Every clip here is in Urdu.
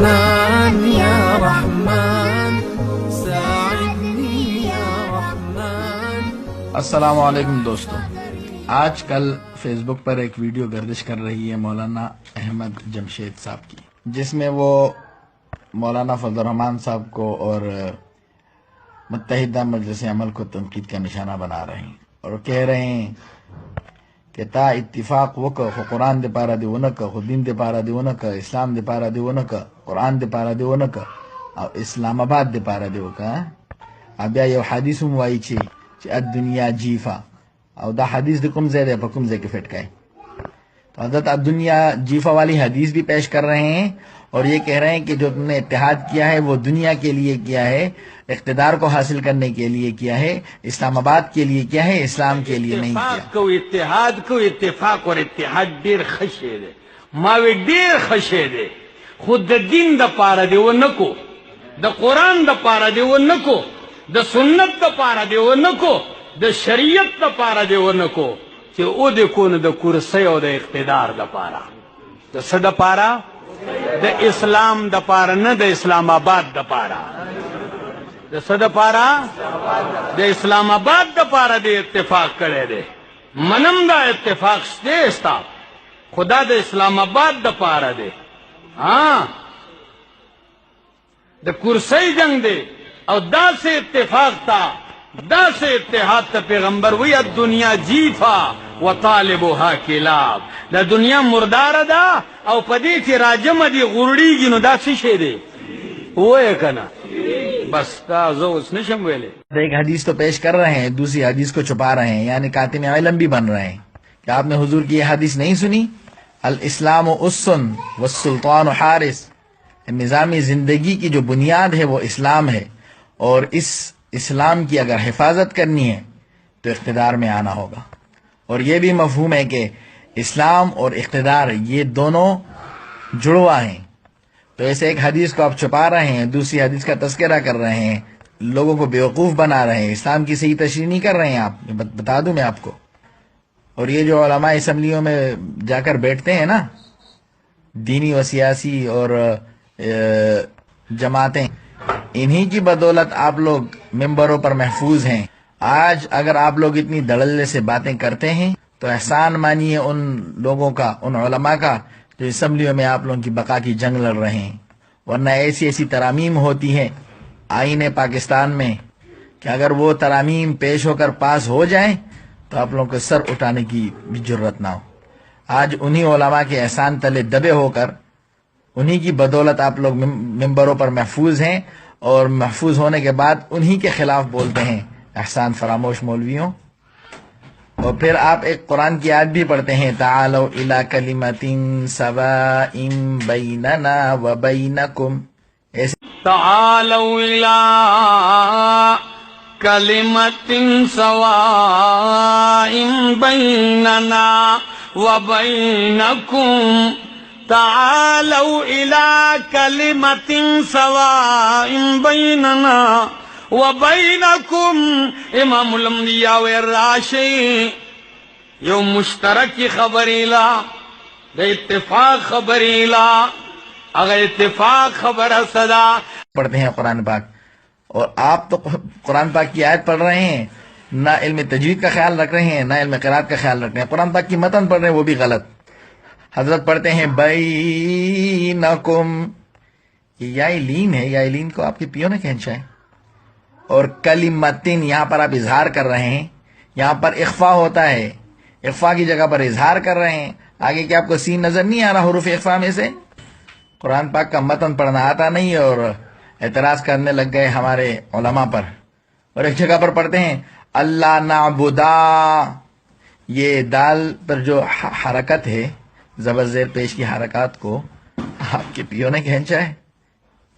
رحمن یا رحمن ساعدنی یا رحمن۔ السلام علیکم دوستو، آج کل فیس بک پر ایک ویڈیو گردش کر رہی ہے مولانا احمد جمشید صاحب کی، جس میں وہ مولانا فضل الرحمان صاحب کو اور متحدہ مجلس عمل کو تنقید کا نشانہ بنا رہے ہیں اور کہہ رہے ہیں کہ تا اتفاق وکا خو قرآن دے پارا دے ونکا، خو دین دے پارا دے ونکا، اسلام دے پارا دے ونکا، قرآن دے پارا دے ونکا او اسلام آباد دے پارا دے وکا۔ اب بیا یو حدیث وایي چې الدنیا جیفا، او دا حدیث دے کم زیدے پا کم زی کے فٹ کئے، تو حضرت الدنیا جیفا والی حدیث بھی پیش کر رہے ہیں اور یہ کہہ رہے ہیں کہ جو تم نے اتحاد کیا ہے وہ دنیا کے لیے کیا ہے، اقتدار کو حاصل کرنے کے لیے کیا ہے، اسلام آباد کے لیے کیا ہے، اسلام کے لیے نہیں کیا۔ اتحاد کو اتفاق اور اتحاد دیر خشے دے، ماوی دیر خشے دے، خود دا دین دا پارا دے وہ نکو، دا قرآن دا پارا دے وہ نکو، دا سنت دا پارا دے وہ نکو، دا شریعت دا پارا دے وہ نکو، کہ او دے کون دا کرسی او دا اقتدار دا پارا، دا صدا پارا دا اسلام دا پارا، نہ دا اسلام آباد دا پارا، دا صدا پارا دا اسلام آباد دا پارا دے اتفاق کرے دے، منم دا اتفاق شتے استا، خدا دا اسلام آباد دا پارا دے، ہاں دا کرسی جنگ دے، او دا سے اتفاق تا، دا سے اتحاد تا پیغمبر وی الدنیا جیفا و طالبوها کلاب، دا دنیا مردار دا او پدی چی راجم دی غرڑی گی نو دا سی شے دے ہوئے کنا، بس تا زو اس نشم ویلے۔ ایک حدیث تو پیش کر رہے ہیں، دوسری حدیث کو چھپا رہے ہیں، یعنی کاتم علم بھی بن رہے ہیں کہ آپ نے حضور کی یہ حدیث نہیں سنی، الاسلام اسن والسلطان حارس، نظامی زندگی کی جو بنیاد ہے وہ اسلام ہے، اور اس اسلام کی اگر حفاظت کرنی ہے تو اقتدار میں آنا ہوگا، اور یہ بھی مفہوم ہے کہ اسلام اور اقتدار یہ دونوں جڑوا ہیں، تو ایسے ایک حدیث کو آپ چھپا رہے ہیں، دوسری حدیث کا تذکرہ کر رہے ہیں، لوگوں کو بیوقوف بنا رہے ہیں، اسلام کی صحیح تشریح نہیں کر رہے ہیں، آپ بتا دوں میں آپ کو۔ اور یہ جو علماء اسمبلیوں میں جا کر بیٹھتے ہیں نا، دینی و سیاسی اور جماعتیں، انہی کی بدولت آپ لوگ ممبروں پر محفوظ ہیں۔ آج اگر آپ لوگ اتنی دڑلے سے باتیں کرتے ہیں تو احسان مانیے ان لوگوں کا، ان علماء کا جو اسمبلیوں میں آپ لوگوں کی بقا کی جنگ لڑ رہے ہیں، ورنہ ایسی ایسی ترامیم ہوتی ہیں آئین پاکستان میں کہ اگر وہ ترامیم پیش ہو کر پاس ہو جائیں تو آپ لوگوں کو سر اٹھانے کی بھی جرت نہ ہو۔ آج انہی علماء کے احسان تلے دبے ہو کر، انہی کی بدولت آپ لوگ ممبروں پر محفوظ ہیں، اور محفوظ ہونے کے بعد انہی کے خلاف بولتے ہیں احسان فراموش مولویوں۔ اور پھر آپ ایک قرآن کی آیت بھی پڑھتے ہیں، تعالوا الی کلمۃ سواء بیننا و بینکم، ایسے تعالوا الی کلمۃ سواء بیننا و بینکم، تعالوا الى کلمۃ سواء بیننا و بینکم، امام الانبیاء والراشدین یو مشترک خبری لا، دا اتفاق خبری لا، اگر اتفاق خبر صدا پڑھتے ہیں قرآن پاک، اور آپ تو قرآن پاک کی آیت پڑھ رہے ہیں، نہ علم تجوید کا خیال رکھ رہے ہیں، نہ علم قرات کا خیال رکھ رہے ہیں، قرآن پاک کی متن پڑھ رہے ہیں وہ بھی غلط۔ حضرت پڑھتے ہیں بینکم، یہ یا لین ہے، یا لین کو آپ کے پیو نے کھینچا ہے، اور کلمتن یہاں پر آپ اظہار کر رہے ہیں، یہاں پر اخفا ہوتا ہے، اخفا کی جگہ پر اظہار کر رہے ہیں، آگے کیا آپ کو سین نظر نہیں آ رہا حروف اخفا میں سے؟ قرآن پاک کا متن پڑھنا آتا نہیں اور اعتراض کرنے لگ گئے ہمارے علماء پر۔ اور ایک جگہ پر پڑھتے ہیں اللہ نعبدا، یہ دال پر جو حرکت ہے، زبر زیر پیش کی حرکات کو آپ کے پیو نے کھینچا ہے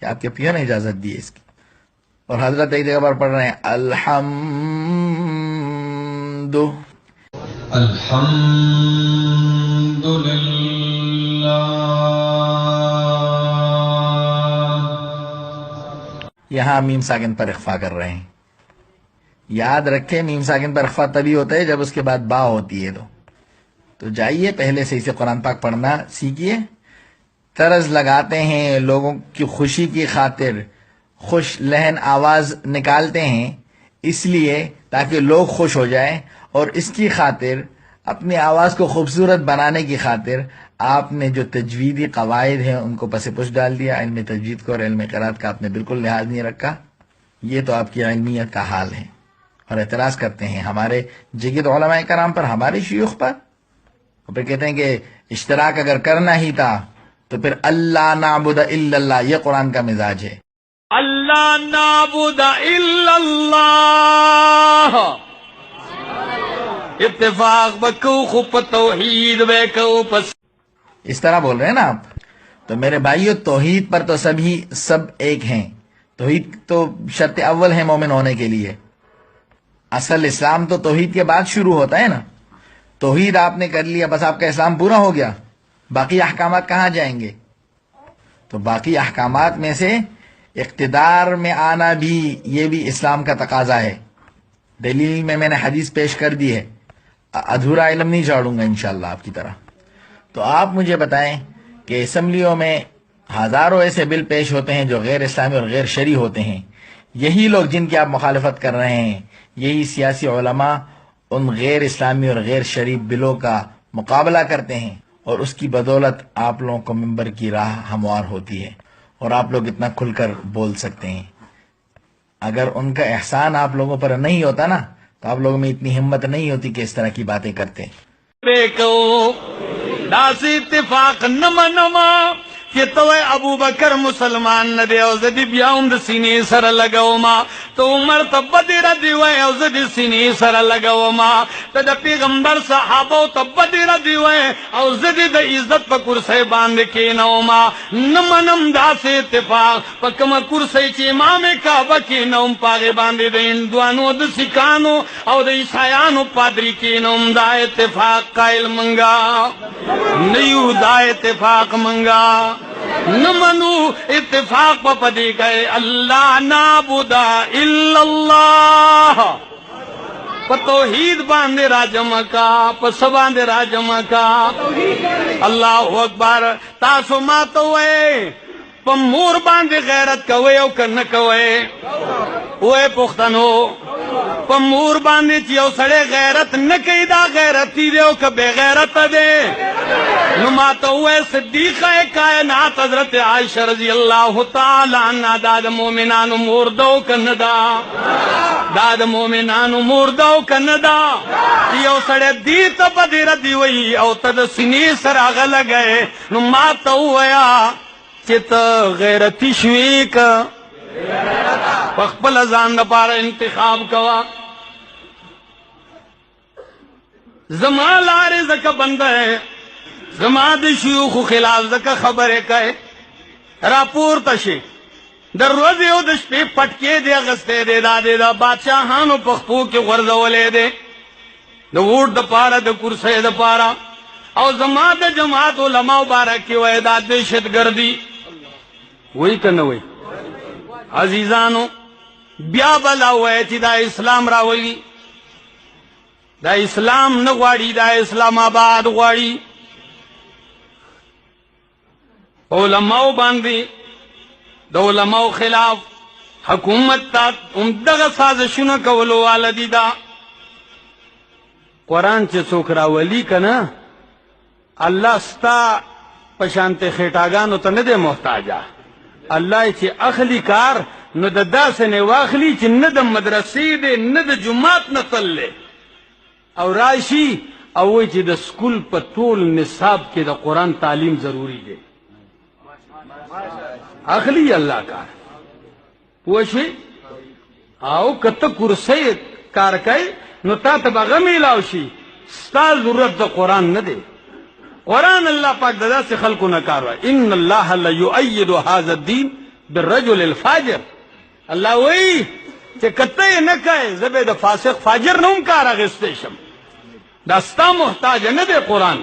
یا آپ کے پیو نے اجازت دی ہے اس کی؟ اور حضرت ایک جگہ پر پڑھ رہے ہیں الحمد الحمدللہ، یہاں میم ساکن پر اخفا کر رہے ہیں۔ یاد رکھیں میم ساکن پر اخفا تبھی ہوتا ہے جب اس کے بعد با ہوتی ہے، تو جائیے پہلے سے اسے قرآن پاک پڑھنا سیکھیے، طرز لگاتے ہیں، لوگوں کی خوشی کی خاطر خوش لہن آواز نکالتے ہیں، اس لیے تاکہ لوگ خوش ہو جائیں، اور اس کی خاطر اپنی آواز کو خوبصورت بنانے کی خاطر آپ نے جو تجویدی قواعد ہیں ان کو پس پش ڈال دیا. علم تجوید کو اور علم قرات کا آپ نے بالکل لحاظ نہیں رکھا. یہ تو آپ کی علمیت کا حال ہے. اور اعتراض کرتے ہیں ہمارے جگید علماء کرام پر، ہمارے شیوخ پر، اور پھر کہتے ہیں کہ اشتراک اگر کرنا ہی تھا تو پھر اللہ نعبد الا اللہ، یہ قرآن کا مزاج ہے. اللہ نعبد الا اللہ، اتفاق بکو خوب توحید بکو پس. اس طرح بول رہے ہیں نا آپ. تو میرے بھائیو، توحید پر تو سب ایک ہیں. توحید تو شرط اول ہے مومن ہونے کے لیے. اصل اسلام تو توحید کے بعد شروع ہوتا ہے نا. توحید آپ نے کر لیا، بس آپ کا اسلام پورا ہو گیا. باقی احکامات کہاں جائیں گے؟ تو باقی احکامات میں سے اقتدار میں آنا بھی، یہ بھی اسلام کا تقاضا ہے. دلیل میں نے حدیث پیش کر دی ہے. ادھورا علم نہیں جھاڑوں گا انشاءاللہ آپ کی طرح. تو آپ مجھے بتائیں کہ اسمبلیوں میں ہزاروں ایسے بل پیش ہوتے ہیں جو غیر اسلامی اور غیر شرعی ہوتے ہیں. یہی لوگ جن کی آپ مخالفت کر رہے ہیں، یہی سیاسی علماء ان غیر اسلامی اور غیر شرعی بلوں کا مقابلہ کرتے ہیں، اور اس کی بدولت آپ لوگوں کو ممبر کی راہ ہموار ہوتی ہے، اور آپ لوگ اتنا کھل کر بول سکتے ہیں. اگر ان کا احسان آپ لوگوں پر نہیں ہوتا نا تو آپ لوگوں میں اتنی ہمت نہیں ہوتی کہ اس طرح کی باتیں کرتے. داس اتفاق نما نما کہ تو ابو بکر مسلمان نہ دے او زدی بیاوم د سینے سر لگاو ما، تو عمر تبدی ردی وے او زدی سینے سر لگاو ما، تے پیغمبر صحابہ تبدی ردی وے او زدی د عزت په کرسی باندې کینو ما. نمنم داس اتفاق پکم کرسی چې امام کعبہ کینو پاغه باندې د هندوانو د سکانو او د عیسایانو پادری کینو. دا اتفاق قائل منگا نیو، دا اتفاق منگا نمنو. اتفاق پا پدی گئے اللہ نعبد الا اللہ، پا توحید باندے راجم کا، پا سباندے راجم کا. اللہ اکبر. تاسو ماتوئے پا مور باندے غیرت کوئے او کن کوئے اوے پختنو پا مور باندے چیو سڑے غیرت نکی، دا غیرتی دے او کبے غیرت دے. نماتا ہوئے صدیقہ کائنات حضرت عائشہ رضی اللہ تعالی عنہ داد مومنان موردو کندا، داد مومنان موردو کندا. یو سڑے دیتا بدی ردی وئی او تد سنی سراغ لگئے. نماتا ہویا چتا غیرتی شوی کا پخپل ازان دا پارا انتخاب کوا. زمان لارے زکا بندہ ہے، زمان دا شیوخ خلاف زکا خبرے کہے راپور تشے در روزی او دش پی پٹکے دے غستے دے دا دے دا بادشاہانو پخپو کی غرزولے دے دا ووٹ دا پارا دا کرسے دا پارا. او زمان دا جماعت علماء بارکی وے دا دشت گردی وہی کنوئی. عزیزانو بیا بلا ہوئے چی دا اسلام راولی، دا اسلام نغواڑی، دا اسلام آباد غواڑی. علماء باندی دا علماء خلاف حکومت تا امدغ سازشنو کولو والدی دا. قرآن چے سوک راولی کنا اللہ ستا پشانت خیٹاگانو تا ندے محتاجا. اللہ چی اخلی کار نو دا دا سنے واخلی چی ند مدرسی دے ند جماعت نتل لے او راشی اوی چی دا سکول پا طول نصاب کے دا قرآن تعلیم ضروری دے. اخلی اللہ کار پوشوی او کتا کرسی کار کئی نو تا تبا غمی لاوشی ستا ضرورت دا قرآن ندے. قرآن اللہ پاک دادا سے خلقو نکاروا ان اللہ لیؤید هذا الدین بالرجل الفاجر. اللہ وی چے کتے نکے زبے دا فاسق فاجر نوم کارا غستے شم دا ستا محتاج ندے قرآن.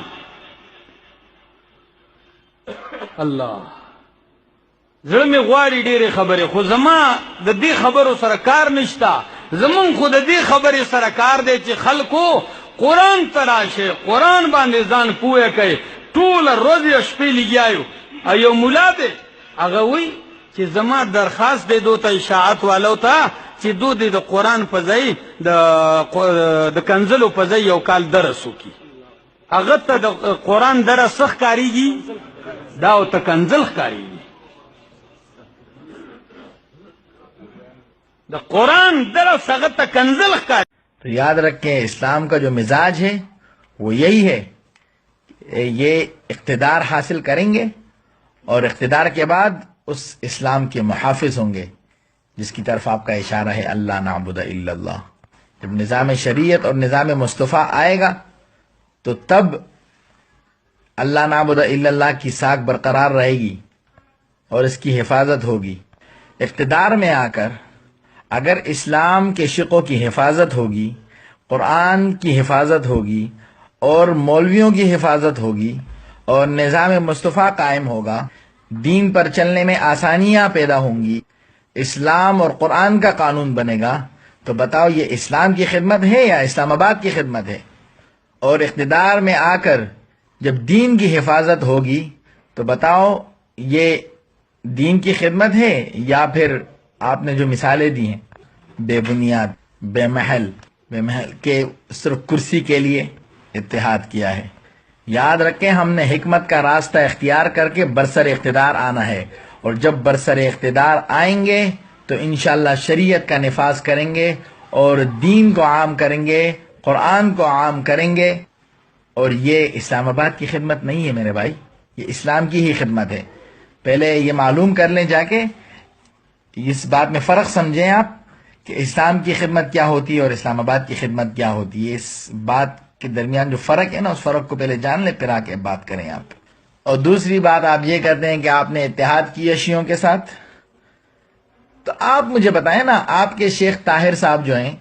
اللہ زرمی غواری دیر خبری خود زمان دا دی خبرو سرکار نشتا، زمان خود دی خبری سرکار دے چے خلقو قرآن تراشے، قرآن باندے زان پوئے کئے، طول روزی اشپی لگیایو ایو مولا دے هغه وی چې زما درخواست دی دو ته اشاعت والو ته چې دو د قرآن په ځای د کنزلو په ځای یو کال درس وکړي. هغه ته د قرآن درس څه ښکارېږي؟ دا ورته کنزل ښکارېږي. د قرآن درس هغه ته کنزل ښکارېږي. تو یاد رکھیں اسلام کا جو مزاج ہے وہ یہی ہے، یہ اقتدار حاصل کریں گے اور اقتدار کے بعد اس اسلام کے محافظ ہوں گے جس کی طرف آپ کا اشارہ ہے، اللہ نعبد الا اللہ. جب نظام شریعت اور نظام مصطفیٰ آئے گا تو تب اللہ نعبد الا اللہ کی ساکھ برقرار رہے گی اور اس کی حفاظت ہوگی. اقتدار میں آ کر اگر اسلام کے شقوں کی حفاظت ہوگی، قرآن کی حفاظت ہوگی اور مولویوں کی حفاظت ہوگی اور نظام مصطفیٰ قائم ہوگا، دین پر چلنے میں آسانیاں پیدا ہوں گی، اسلام اور قرآن کا قانون بنے گا، تو بتاؤ یہ اسلام کی خدمت ہے یا اسلام آباد کی خدمت ہے؟ اور اقتدار میں آ کر جب دین کی حفاظت ہوگی تو بتاؤ یہ دین کی خدمت ہے یا پھر آپ نے جو مثالیں دی ہیں بے بنیاد، بے محل کہ صرف کرسی کے لیے اتحاد کیا ہے. یاد رکھیں ہم نے حکمت کا راستہ اختیار کر کے برسر اقتدار آنا ہے، اور جب برسر اقتدار آئیں گے تو انشاءاللہ شریعت کا نفاذ کریں گے اور دین کو عام کریں گے، قرآن کو عام کریں گے. اور یہ اسلام آباد کی خدمت نہیں ہے میرے بھائی، یہ اسلام کی ہی خدمت ہے. پہلے یہ معلوم کر لیں جا کے، اس بات میں فرق سمجھیں آپ کہ اسلام کی خدمت کیا ہوتی ہے اور اسلام آباد کی خدمت کیا ہوتی ہے. اس بات کے درمیان جو فرق ہے نا، اس فرق کو پہلے جان لیں پھر آ کے بات کریں آپ. اور دوسری بات آپ یہ کرتے ہیں کہ آپ نے اتحاد کیا شیعوں کے ساتھ. تو آپ مجھے بتائیں نا، آپ کے شیخ طاہر صاحب جو ہیں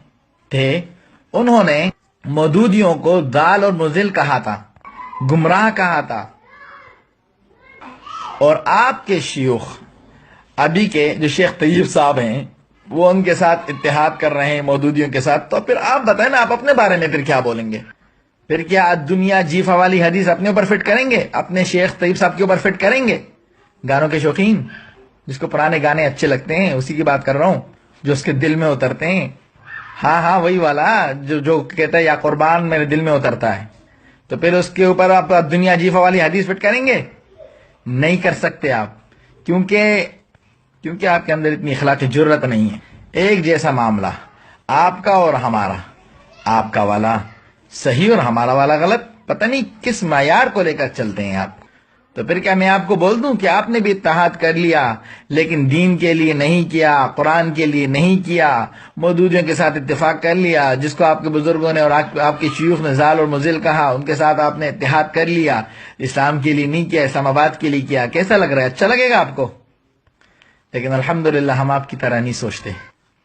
تھے، انہوں نے مودودیوں کو ضال اور مضل کہا تھا، گمراہ کہا تھا. اور آپ کے شیوخ ابھی کے جو شیخ طیب صاحب ہیں وہ ان کے ساتھ اتحاد کر رہے ہیں مودودیوں کے ساتھ. تو پھر آپ بتائیں نا، آپ اپنے بارے میں پھر کیا بولیں گے؟ پھر کیا دنیا جیفا والی حدیث اپنے اوپر فٹ کریں گے، اپنے شیخ طیب صاحب کے اوپر فٹ کریں گے؟ گانوں کے شوقین جس کو پرانے گانے اچھے لگتے ہیں اسی کی بات کر رہا ہوں، جو اس کے دل میں اترتے ہیں. ہاں وہی والا جو کہتا ہے یا قربان میرے دل میں اترتا ہے. تو پھر اس کے اوپر آپ دنیا جیفا والی حدیث فٹ کریں گے؟ نہیں کر سکتے آپ، کیونکہ آپ کے اندر اتنی اخلاقی جرت نہیں ہے. ایک جیسا معاملہ آپ کا اور ہمارا، آپ کا والا صحیح اور ہمارا والا غلط، پتہ نہیں کس معیار کو لے کر چلتے ہیں آپ. تو پھر کیا میں آپ کو بول دوں کہ آپ نے بھی اتحاد کر لیا لیکن دین کے لیے نہیں کیا، قرآن کے لیے نہیں کیا، مودودیوں کے ساتھ اتفاق کر لیا، جس کو آپ کے بزرگوں نے اور آپ کے شیوخ نے ضال اور مضل کہا ان کے ساتھ آپ نے اتحاد کر لیا، اسلام کے لیے نہیں کیا، اسلام آباد کے لیے کیا. کیسا لگ رہا ہے؟ اچھا لگے گا آپ کو؟ لیکن الحمدللہ ہم آپ کی طرح نہیں سوچتے،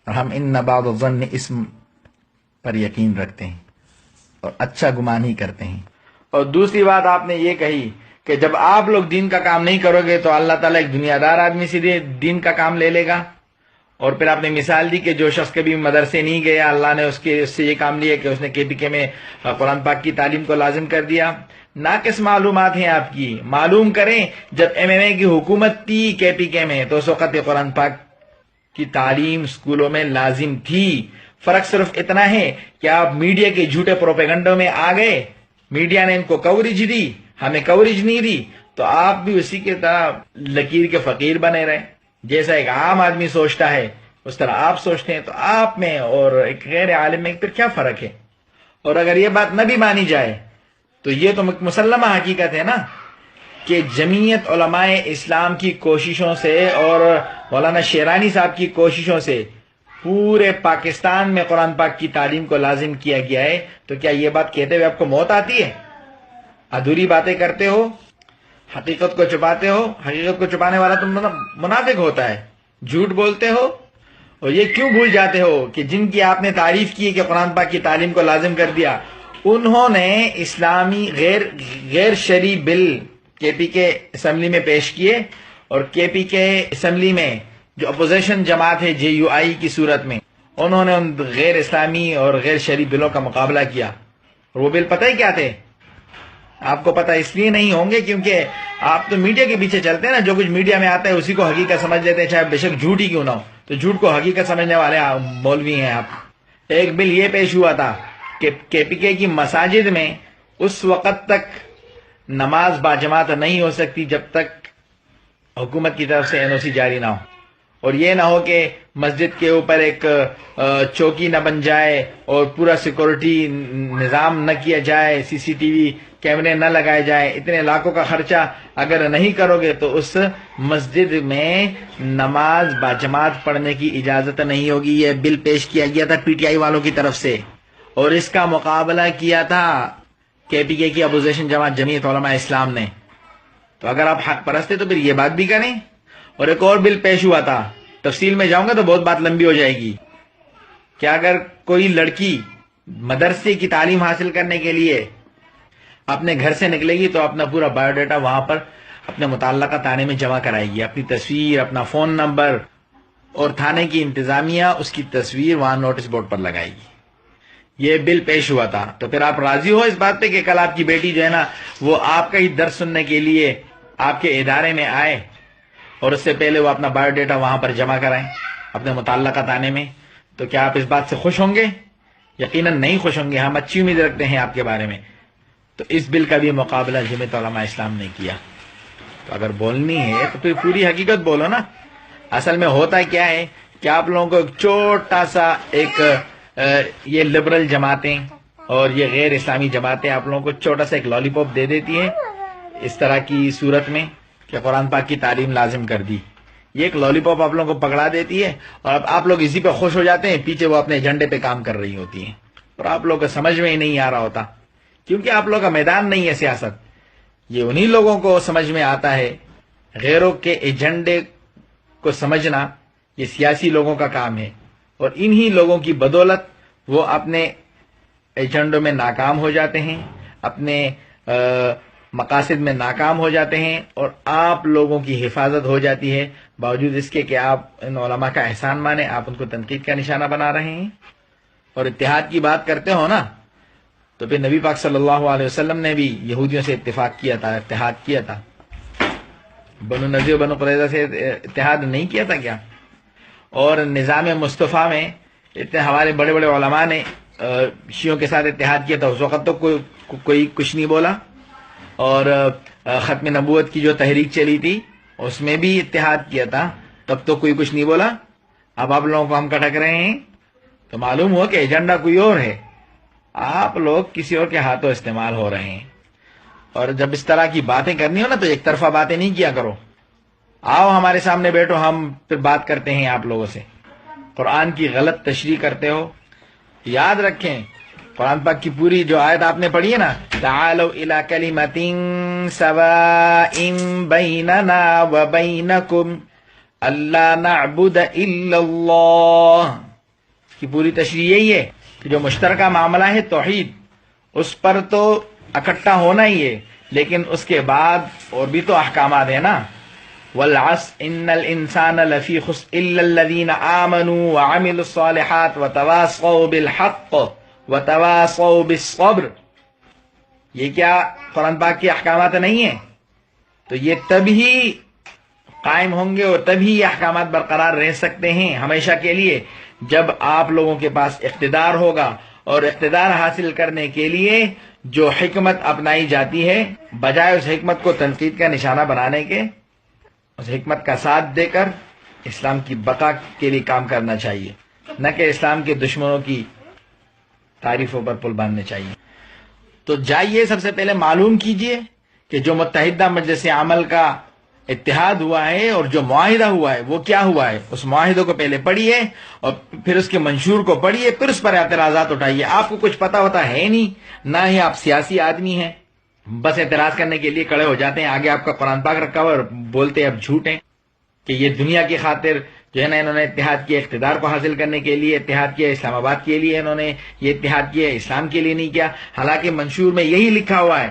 اور ہم ان بعض الظن اسم پر یقین رکھتے ہیں اور اچھا گمان ہی کرتے ہیں. اور دوسری بات آپ نے یہ کہی کہ جب آپ لوگ دین کا کام نہیں کرو گے تو اللہ تعالیٰ ایک دنیا دار آدمی سے دین کا کام لے لے گا. اور پھر آپ نے مثال دی کہ جو شخص کبھی مدرسے نہیں گیا، اللہ نے اس سے یہ کام لیا کہ اس نے KPK میں قرآن پاک کی تعلیم کو لازم کر دیا. ناقص معلومات ہیں آپ کی. معلوم کریں جب MMA کی حکومت تھی KPK میں تو اس وقت قرآن پاک کی تعلیم اسکولوں میں لازم تھی. فرق صرف اتنا ہے کہ آپ میڈیا کے جھوٹے پروپیگنڈوں میں آ گئے، میڈیا نے ان کو کوریج دی، ہمیں کوریج نہیں دی، تو آپ بھی اسی کے طرح لکیر کے فقیر بنے رہے. جیسا ایک عام آدمی سوچتا ہے اس طرح آپ سوچتے ہیں. تو آپ میں اور ایک غیر عالم میں پھر کیا فرق ہے؟ اور اگر یہ بات نہ بھی مانی جائے تو یہ تو مسلمہ حقیقت ہے نا کہ جمعیت علماء اسلام کی کوششوں سے اور مولانا شیرانی صاحب کی کوششوں سے پورے پاکستان میں قرآن پاک کی تعلیم کو لازم کیا گیا ہے. تو کیا یہ بات کہتے ہوئے آپ کو موت آتی ہے؟ ادھوری باتیں کرتے ہو، حقیقت کو چھپاتے ہو. حقیقت کو چھپانے والا تم منافق ہوتا ہے، جھوٹ بولتے ہو. اور یہ کیوں بھول جاتے ہو کہ جن کی آپ نے تعریف کی کہ قرآن پاک کی تعلیم کو لازم کر دیا، انہوں نے اسلامی غیر شرعی بل KPK اسمبلی میں پیش کیے، اور KPK اسمبلی میں جو اپوزیشن جماعت ہے JUI کی صورت میں، انہوں نے ان غیر اسلامی اور غیر شرعی بلوں کا مقابلہ کیا. اور وہ بل پتہ ہی کیا تھے؟ آپ کو پتہ اس لیے نہیں ہوں گے کیونکہ آپ تو میڈیا کے پیچھے چلتے ہیں نا، جو کچھ میڈیا میں آتا ہے اسی کو حقیقت سمجھ لیتے ہیں، چاہے بے شک جھوٹ ہی کیوں نہ ہو، تو جھوٹ کو حقیقت سمجھنے والے مولوی ہیں آپ۔ ایک بل یہ پیش ہوا تھا کہ کے پی کے کی مساجد میں اس وقت تک نماز باجماعت نہیں ہو سکتی جب تک حکومت کی طرف سے NOC جاری نہ ہو، اور یہ نہ ہو کہ مسجد کے اوپر ایک چوکی نہ بن جائے اور پورا سیکورٹی نظام نہ کیا جائے، CCTV کیمرے نہ لگائے جائے، اتنے لاکھوں کا خرچہ اگر نہیں کرو گے تو اس مسجد میں نماز باجماعت پڑھنے کی اجازت نہیں ہوگی۔ یہ بل پیش کیا گیا تھا PTI والوں کی طرف سے، اور اس کا مقابلہ کیا تھا KPK کی اپوزیشن جماعت جمعیت علماء اسلام نے۔ تو اگر آپ حق پرست ہیں تو پھر یہ بات بھی کریں۔ اور ایک اور بل پیش ہوا تھا، تفصیل میں جاؤں گا تو بہت بات لمبی ہو جائے گی، کہ اگر کوئی لڑکی مدرسے کی تعلیم حاصل کرنے کے لیے اپنے گھر سے نکلے گی تو اپنا پورا بایو ڈیٹا وہاں پر اپنے متعلقہ تھانے میں جمع کرائے گی، اپنی تصویر، اپنا فون نمبر، اور تھانے کی انتظامیہ اس کی تصویر وہاں نوٹس بورڈ پر لگائے گی۔ یہ بل پیش ہوا تھا۔ تو پھر آپ راضی ہو اس بات پہ کہ کل آپ کی بیٹی جو ہے نا وہ آپ کا ہی درس سننے کے لیے آپ کے ادارے میں آئے اور اس سے پہلے وہ اپنا بایو ڈیٹا وہاں پر جمع کرائیں اپنے متعلقہ تھانے میں؟ تو کیا آپ اس بات سے خوش ہوں گے؟ یقیناً نہیں خوش ہوں گے، ہم اچھی امید رکھتے ہیں آپ کے بارے میں۔ تو اس بل کا بھی مقابلہ جمعیت علماء اسلام نے کیا۔ تو اگر بولنی ہے تو پھر پوری حقیقت بولو نا۔ اصل میں ہوتا کیا ہے کہ آپ لوگوں کو ایک چھوٹا سا ایک یہ لبرل جماعتیں اور یہ غیر اسلامی جماعتیں آپ لوگوں کو چھوٹا سا ایک لالی پاپ دے دیتی ہیں اس طرح کی صورت میں کہ قرآن پاک کی تعلیم لازم کر دی۔ یہ ایک لالی پاپ آپ لوگوں کو پکڑا دیتی ہے اور اب آپ لوگ اسی پہ خوش ہو جاتے ہیں، پیچھے وہ اپنے ایجنڈے پہ کام کر رہی ہوتی ہیں، اور آپ لوگوں کو سمجھ میں ہی نہیں آ رہا ہوتا کیونکہ آپ لوگوں کا میدان نہیں ہے سیاست۔ یہ انہی لوگوں کو سمجھ میں آتا ہے، غیروں کے ایجنڈے کو سمجھنا یہ سیاسی لوگوں کا کام ہے، اور انہی لوگوں کی بدولت وہ اپنے ایجنڈوں میں ناکام ہو جاتے ہیں، اپنے مقاصد میں ناکام ہو جاتے ہیں، اور آپ لوگوں کی حفاظت ہو جاتی ہے باوجود اس کے کہ آپ ان علماء کا احسان مانیں، آپ ان کو تنقید کا نشانہ بنا رہے ہیں۔ اور اتحاد کی بات کرتے ہو نا تو پھر نبی پاک صلی اللہ علیہ وسلم نے بھی یہودیوں سے اتفاق کیا تھا، اتحاد کیا تھا۔ بنو نذیر بنو قریظہ سے اتحاد نہیں کیا تھا کیا؟ اور نظام مصطفیٰ میں اتنے ہمارے بڑے بڑے علماء نے شیعوں کے ساتھ اتحاد کیا تھا، اس وقت تو کوئی کچھ نہیں بولا۔ اور ختم نبوت کی جو تحریک چلی تھی اس میں بھی اتحاد کیا تھا، تب تو کوئی کچھ نہیں بولا۔ اب آپ لوگوں کو ہم کٹک رہے ہیں تو معلوم ہو کہ ایجنڈا کوئی اور ہے، آپ لوگ کسی اور کے ہاتھوں استعمال ہو رہے ہیں۔ اور جب اس طرح کی باتیں کرنی ہو نا تو ایک طرفہ باتیں نہیں کیا کرو، آؤ ہمارے سامنے بیٹھو، ہم پھر بات کرتے ہیں آپ لوگوں سے۔ قرآن کی غلط تشریح کرتے ہو، یاد رکھیں قرآن پاک کی پوری جو آیت آپ نے پڑھی ہے نا، تعالوا الی کلمۃ سواء بیننا وبینکم الا نعبد الا اللہ، کی پوری تشریح یہی ہے کہ جو مشترکہ معاملہ ہے توحید، اس پر تو اکٹھا ہونا ہی ہے، لیکن اس کے بعد اور بھی تو احکامات ہیں نا۔ والعصر ان الانسان لفی خسر الا الذین آمنوا وعملوا الصالحات وتواصوا بالحق وتواصوا بالصبر۔ یہ کیا قرآن پاک کے احکامات نہیں ہیں؟ تو یہ تبھی قائم ہوں گے اور تبھی یہ احکامات برقرار رہ سکتے ہیں ہمیشہ کے لیے جب آپ لوگوں کے پاس اقتدار ہوگا، اور اقتدار حاصل کرنے کے لیے جو حکمت اپنائی جاتی ہے بجائے اس حکمت کو تنقید کا نشانہ بنانے کے، اس حکمت کا ساتھ دے کر اسلام کی بقا کے لیے کام کرنا چاہیے، نہ کہ اسلام کے دشمنوں کی تعریفوں پر پل باندھنے چاہیے۔ تو جائیے سب سے پہلے معلوم کیجئے کہ جو متحدہ مجلس عمل کا اتحاد ہوا ہے اور جو معاہدہ ہوا ہے وہ کیا ہوا ہے، اس معاہدے کو پہلے پڑھیے اور پھر اس کے منشور کو پڑھیے، پھر اس پر اعتراضات اٹھائیے۔ آپ کو کچھ پتا ہوتا ہے نہیں، نہ ہی آپ سیاسی آدمی ہیں، بس اعتراض کرنے کے لیے کھڑے ہو جاتے ہیں، آگے آپ کا قرآن پاک رکھا ہوا اور بولتے اب جھوٹ ہیں کہ یہ دنیا کی خاطر جو ہے نا انہوں نے اتحاد کیا، اقتدار کو حاصل کرنے کے لیے اتحاد کیا، اسلام آباد کے لیے انہوں نے یہ اتحاد کیا، اسلام کے لیے نہیں کیا۔ حالانکہ منشور میں یہی لکھا ہوا ہے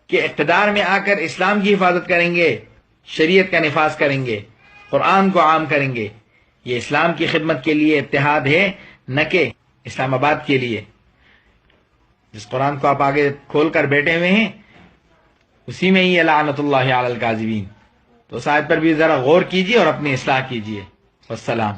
کہ اقتدار میں آ کر اسلام کی حفاظت کریں گے، شریعت کا نفاذ کریں گے، قرآن کو عام کریں گے۔ یہ اسلام کی خدمت کے لیے اتحاد ہے، نہ کہ اسلام آباد کے لیے۔ جس قرآن کو آپ آگے کھول کر بیٹھے ہوئے ہیں اسی میں ہی ہے لعنت اللہ علی الکاذبین. تو اس آیت پر بھی ذرا غور کیجیے اور اپنی اصلاح کیجیے. والسلام.